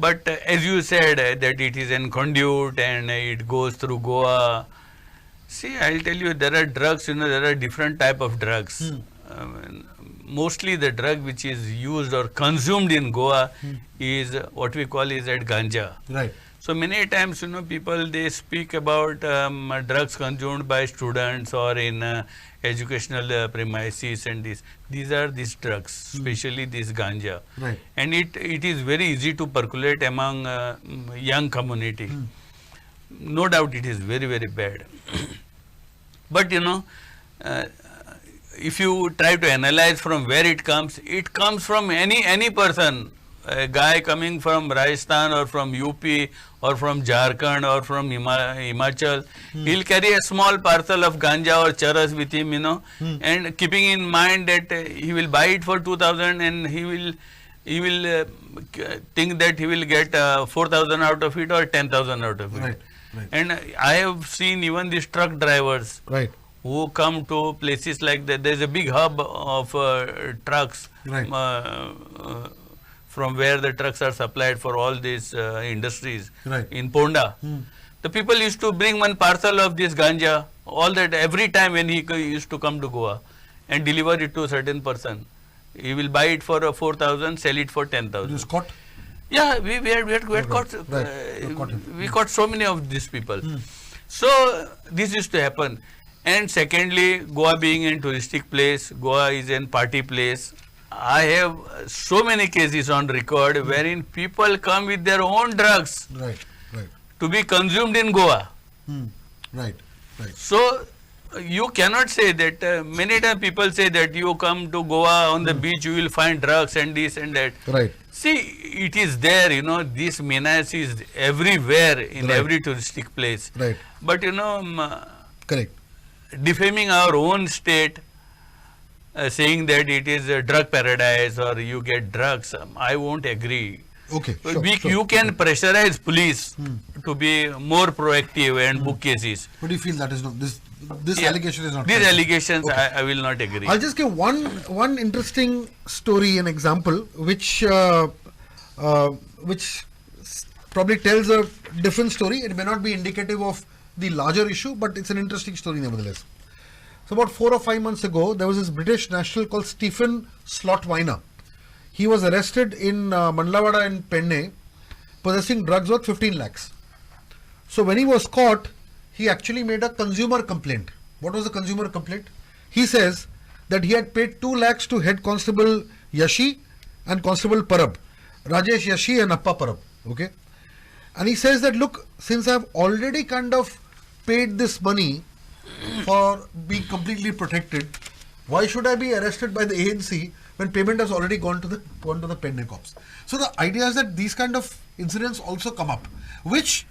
But as you said that it is in conduit and it goes through Goa. See, I'll tell you, there are drugs, there are different type of drugs. Mostly the drug which is used or consumed in Goa is what we call is at ganja. Right. So many times, people, they speak about drugs consumed by students or in educational premises, and these are these drugs, especially this ganja. Right. And it is very easy to percolate among young community. No doubt it is very, very bad. But if you try to analyze from where it comes from any person. A guy coming from Rajasthan or from UP or from Jharkhand or from Himachal, he'll carry a small parcel of ganja or charas with him, and keeping in mind that he will buy it for 2,000 and he will think that he will get 4,000 out of it or 10,000 out of it. Right. Right. And I have seen even these truck drivers Right. who come to places like that. There's a big hub of trucks. Right. From where the trucks are supplied for all these industries. Right. In Ponda. The people used to bring one parcel of this ganja all that every time when he used to come to Goa and deliver it to a certain person. He will buy it for 4,000, sell it for 10,000. You was caught? Yeah, we had caught, we caught so many of these people. So this used to happen. And secondly, Goa being a touristic place, Goa is a party place. I have so many cases on record wherein people come with their own drugs Right. to be consumed in Goa. Right. So you cannot say that many times people say that you come to Goa on the beach, you will find drugs and this and that. Right. See, it is there, this menace is everywhere in every touristic place. Right. But Correct. defaming our own state, saying that it is a drug paradise or you get drugs, I won't agree. Okay. You can pressurize police to be more proactive and book cases. But you feel that is not this Yeah. allegation is not These correct. allegations, Okay. I will not agree. I'll just give one interesting story, an example, which probably tells a different story. It may not be indicative of the larger issue, but it's an interesting story nevertheless. So about 4 or 5 months ago, there was this British national called Stephen Slotwiner. He was arrested in Mandlawada in Penne, possessing drugs worth 15 lakhs. So when he was caught, he actually made a consumer complaint. What was the consumer complaint? He says that he had paid 2 lakhs to head constable Yashi and constable Parab, Rajesh Yashi and Appa Parab. Okay, and he says that, look, since I've already kind of paid this money for being completely protected, why should I be arrested by the ANC when payment has already gone to the Penne cops? So the idea is that these kind of incidents also come up, which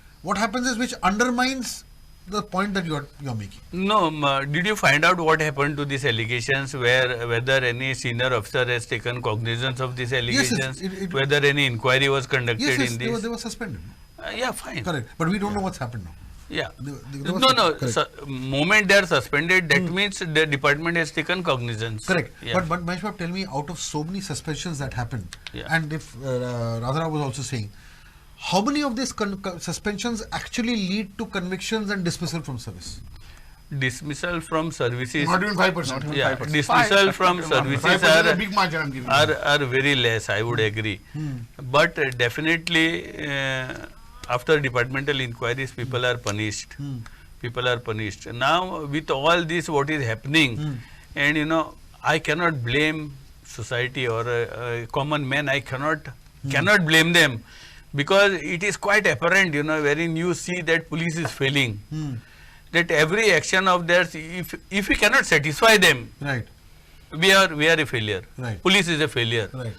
undermines the point that you're making. No, did you find out what happened to these allegations, whether any senior officer has taken cognizance of these allegations, whether any inquiry was conducted Yes, in this? they were suspended. Yeah, fine. Correct, but we don't know what's happened now. Yeah. They were No. correct. Moment they are suspended, that means the department has taken cognizance. Correct. Yeah. But Maheshwar, tell me, out of so many suspensions that happened, Yeah. and if Radhara was also saying, how many of these suspensions actually lead to convictions and dismissal from service? Dismissal from services. Not even 5%. Yeah, dismissal from services 5% is a big margin I'm giving. are very less, I would agree. But definitely after departmental inquiries, people are punished. People are punished. Now with all this what is happening, and I cannot blame society or a common man. I cannot blame them, because it is quite apparent, wherein you see that police is failing. That every action of theirs, if we cannot satisfy them, Right. we are a failure. Right. Police is a failure. Right.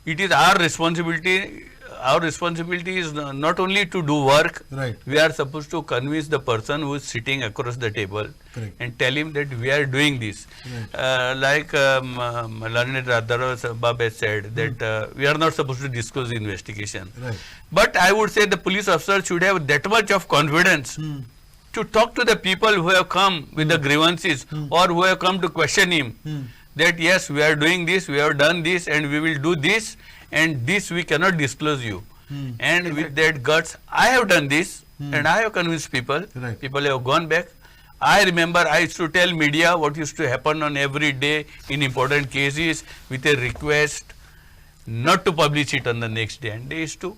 It is our responsibility. Our responsibility is not only to do work. Right. We are supposed to convince the person who is sitting across the table. Correct. And tell him that we are doing this. Like Learned Radhara Sabab has said that we are not supposed to disclose the investigation. Right. But I would say the police officer should have that much of confidence to talk to the people who have come with the grievances or who have come to question him, that yes, we are doing this, we have done this, and we will do this, and this we cannot disclose you. And with that guts, I have done this, and I have convinced people. Right. People have gone back. I remember I used to tell media what used to happen on every day in important cases with a request not to publish it on the next day, and they used to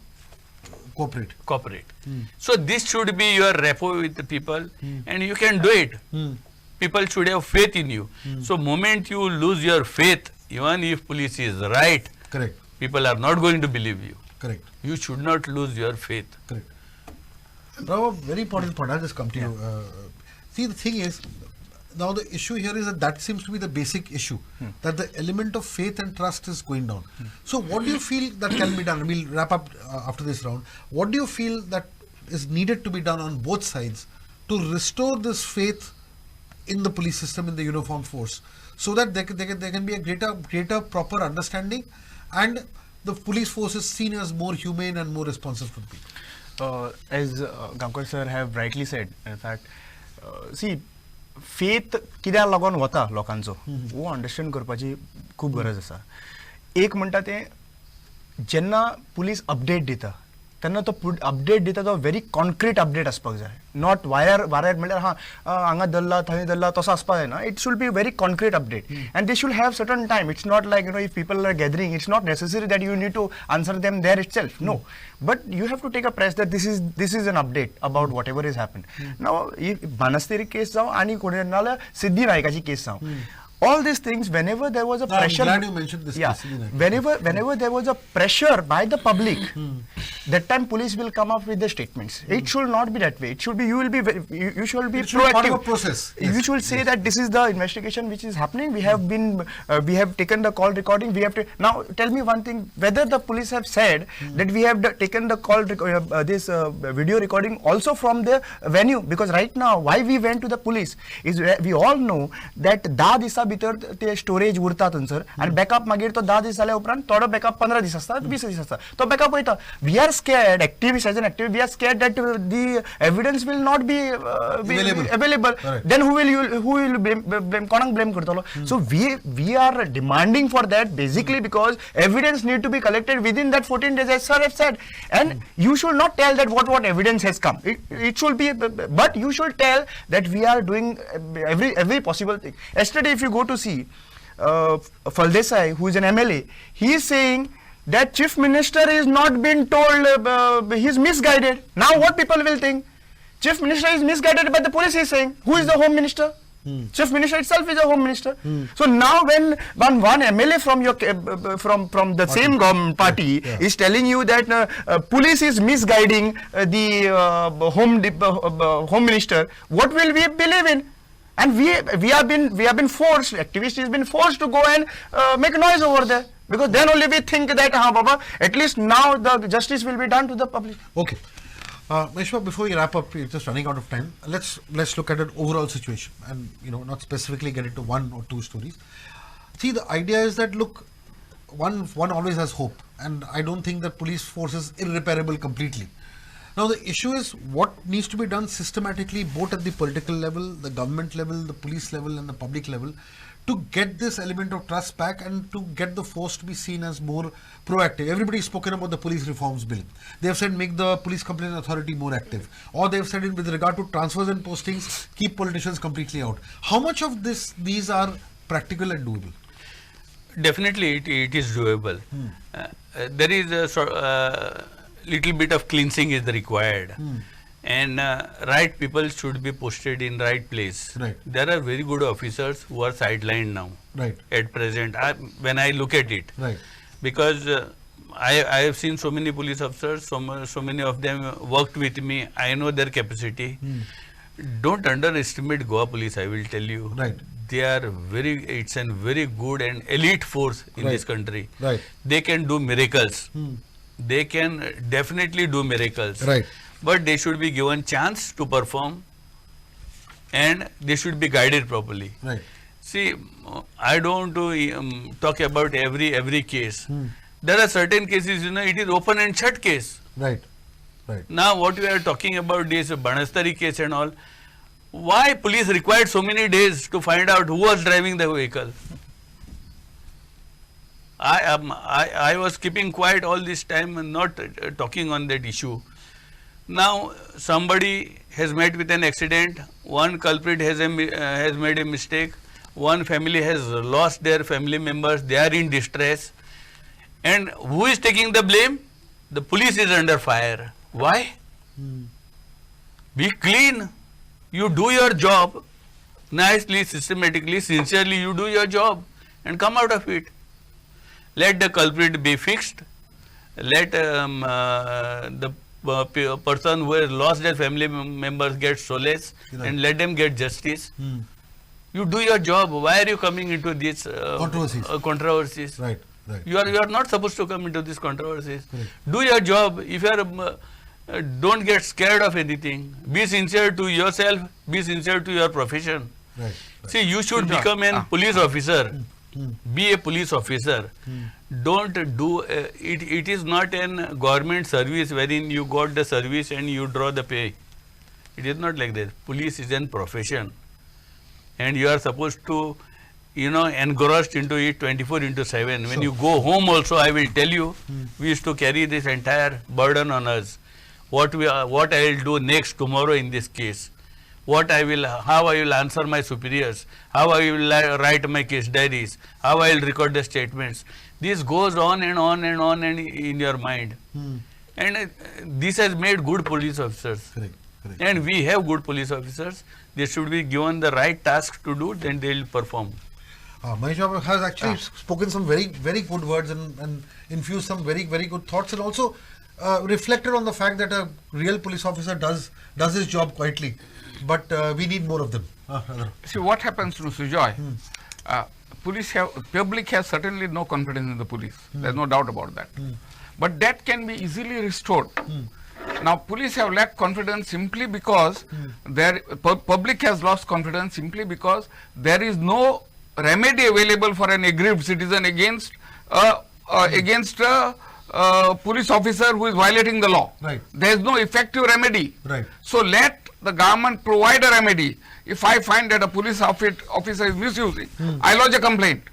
cooperate. So this should be your rapport with the people, and you can do it. People should have faith in you. So moment you lose your faith, even if police is right, Correct. people are not going to believe you. Correct. You should not lose your faith. Correct. Now, a very important point. I'll just come to you. See, the thing is, now the issue here is that seems to be the basic issue, that the element of faith and trust is going down. So what do you feel that can be done? We'll wrap up after this round. What do you feel that is needed to be done on both sides to restore this faith in the police system, in the uniformed force, so that there can be a greater proper understanding, and the police force is seen as more humane and more responsive to the people? As Gamkar sir have rightly said, in fact, see, faith कित्याक लागून वता लोकांचो वो understand करपाची खूब गरज आसा. एक म्हणटा तें जेन्ना पुलीस अपडेट दिता त्यांना तो अपडेट दिता तो व्हेरी कॉन्क्रीट अपडेट आसपाक जाय, नॉट वायर म्हणल्यार हांगा दल्ला थंय दल्ला तसो आसपाक जायना. It should be very concrete update and they should have certain time. It's not like if people are gathering, it's not necessary that you need to answer them there itself. No, but you have to take a press that this is an update about whatever has happened. Now Banasteri case जाव आणि कोणी नाल्या सिद्धी नायकाची case जाव, all these things, whenever there was a pressure, I'm glad you mentioned this case. whenever there was a pressure by the public, that time police will come up with the statements. It should not be that way. It should be, you should be it should be part proactive. of a process. You should say that this is the investigation which is happening. We have been we have taken the call recording. We have to now tell me one thing, whether the police have said that we have taken the call this video recording also from the venue, because right now why we went to the police is we all know that 10 दिसा भितर ते storage उरता थंयसर आनी backup मागीर तो 10 दीस जाल्या उपरांत थोडो बॅकअप 15 दीस आसता, 20 दीस आसता, तो बॅकअप वयता. We are scared, activists as an activist, we are scared that the evidence will not be available. Right. Then who will blame konak blame kartalo? So we are demanding for that basically because evidence need to be collected within that 14 days, as sir have said, and you should not tell that what evidence has come. It should be, but you should tell that we are doing every possible thing. Yesterday if you go to see Faldesai, who is an MLA, he is saying that chief minister is not been told, he is misguided. Now what people will think? Chief minister is misguided, but the police is saying, who is the home minister? Chief minister itself is a home minister. So now when one MLA from your from the same government party is telling you that police is misguiding the home minister, what will we believe in? And we have been forced, activists has been forced to go and make noise over there, because then only we think that Baba, at least now the justice will be done to the public. Okay. Meshwa, before we wrap up, we're just running out of time. Let's look at an overall situation and not specifically get into one or two stories. See, the idea is that look, one always has hope, and I don't think that police force is irreparable completely. Now the issue is what needs to be done systematically, both at the political level, the government level, the police level and the public level, to get this element of trust back and to get the force to be seen as more proactive. Everybody has spoken about the police reforms bill. They have said make the police complaint authority more active, or they have said with regard to transfers and postings, keep politicians completely out. How much of these are practical and doable? Definitely it is doable. There is a little bit of cleansing is required, and right people should be posted in right place. Right. There are very good officers who are sidelined now. Right. At present, when I look at it, Right. because I have seen so many police officers, so many of them worked with me. I know their capacity. Don't underestimate Goa police. I will tell you. Right. They are it's a very good and elite force in Right. this country. Right. They can do miracles. They can definitely do miracles. Right. But they should be given chance to perform, and they should be guided properly. Right. See, I don't want to talk about every case. There are certain cases, it is open and shut case. Right. Right. Now what we are talking about this Banastari case and all, why police required so many days to find out who was driving the vehicle? I was keeping quiet all this time and not talking on that issue. Now somebody has met with an accident, one culprit has made a mistake, one family has lost their family members, they are in distress, and who is taking the blame? The police is under fire. Why? Be clean. You do your job nicely, systematically, sincerely, you do your job and come out of it. Let the culprit be fixed. Let the person who has lost their family members get solace, and let them get justice. You do your job. Why are you coming into these controversies? Right. Right. You are not supposed to come into these controversies. Correct. Do your job. If you are, don't get scared of anything. Be sincere to yourself. Be sincere to your profession. Right. See, you should become a police officer. Be a police officer. Don't do it is not a government service wherein you got the service and you draw the pay. It is not like that. Police is a profession, and you are supposed to engrossed into it 24/7. When you go home also, I will tell you, we used to carry this entire burden on us. What I will do next tomorrow in this case, how I will answer my superiors, how I will write my case diaries, how I will record the statements. This goes on and on and on and in your mind. And this has made good police officers. Correct. And we have good police officers. They should be given the right task to do, then they will perform. Mahesh has actually spoken some very, very good words and infused some very, very good thoughts, and also reflected on the fact that a real police officer does his job quietly, but we need more of them. See what happens to Sujoy. Public has certainly no confidence in the police. There's no doubt about that. But that can be easily restored. Now, police have lacked confidence simply because public has lost confidence simply because there is no remedy available for an aggrieved citizen against a police officer who is violating the law. Right. There is no effective remedy. Right. So let the government provide a remedy. If I find that a police officer is misusing, I lodge a complaint.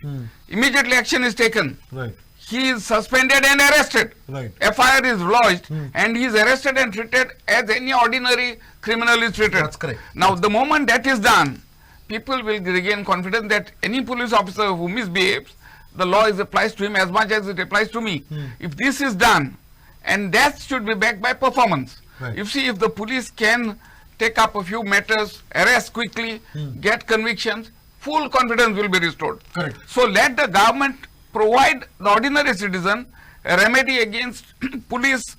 Immediately action is taken. Right. He is suspended and arrested. Right. FIR is lodged and he is arrested and treated as any ordinary criminal is treated. That's correct. Now, the moment that is done, people will regain confidence that any police officer who misbehaves, the law applies to him as much as it applies to me. If this is done, and that should be backed by performance. Right. If the police can take up a few matters, arrest quickly, get convictions, full confidence will be restored. Correct. So let the government provide the ordinary citizen a remedy against police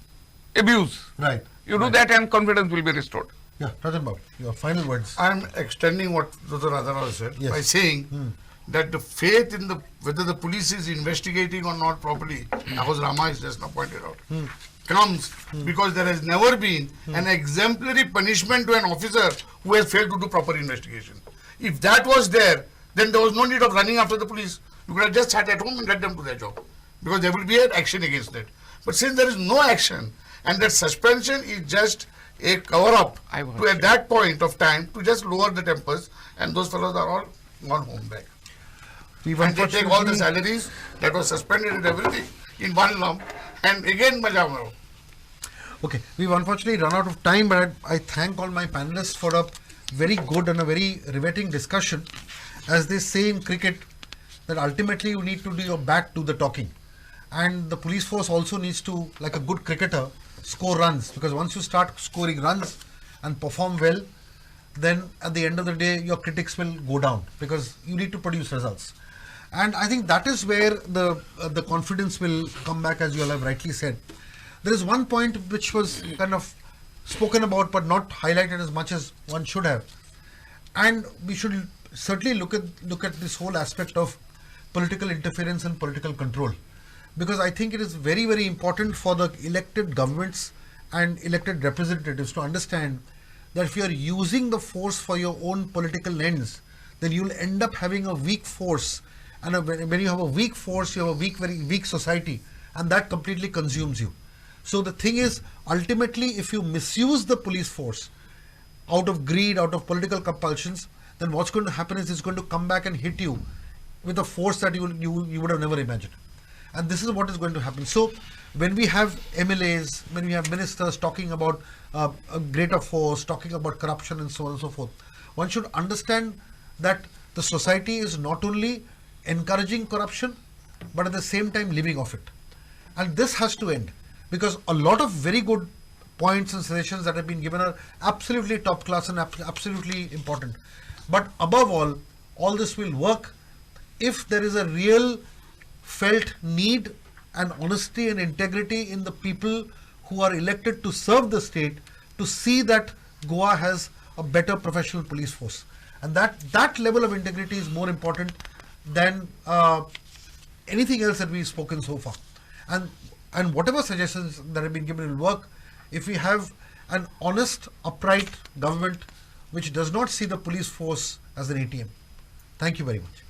abuse. Right. You do that and confidence will be restored. Yeah, Rajan Babu, your final words. I'm extending what Dr. Radharao said by saying that the faith in whether the police is investigating or not properly, as Rama has just now pointed out, comes because there has never been an exemplary punishment to an officer who has failed to do proper investigation. If that was there, then there was no need of running after the police. You could have just sat at home and let them do their job, because there will be an action against that. But since there is no action, and that suspension is just a cover-up to at that point of time to just lower the tempers, and those fellows are all gone home back. And they take all the salaries that was suspended and everything in one lump, and again maja maro. Okay, we've unfortunately run out of time, but I thank all my panelists for a very good and a very riveting discussion. As they say in cricket, that ultimately you need to do your bat do the talking, and the police force also needs to, like a good cricketer, score runs, because once you start scoring runs and perform well, then at the end of the day your critics will go down, because you need to produce results. And I think that is where the confidence will come back, as you all have rightly said. There is one point which was kind of spoken about but not highlighted as much as one should have, and we should certainly look at this whole aspect of political interference and political control, because I think it is very, very important for the elected governments and elected representatives to understand that if you are using the force for your own political ends, then you will end up having a weak force, and when you have a weak force, you have a very weak society, and that completely consumes you. So the thing is, ultimately, if you misuse the police force out of greed, out of political compulsions, then what's going to happen is it's going to come back and hit you with a force that you would have never imagined. And this is what is going to happen. So when we have MLAs, when we have ministers talking about a greater force, talking about corruption and so on and so forth, one should understand that the society is not only encouraging corruption, but at the same time living off it. And this has to end, because a lot of very good points and suggestions that have been given are absolutely top class and absolutely important. But above all this will work if there is a real felt need and honesty and integrity in the people who are elected to serve the state, to see that Goa has a better professional police force. And that level of integrity is more important than anything else that we've spoken so far. And whatever suggestions that have been given will work if we have an honest, upright government which does not see the police force as an ATM. Thank you very much.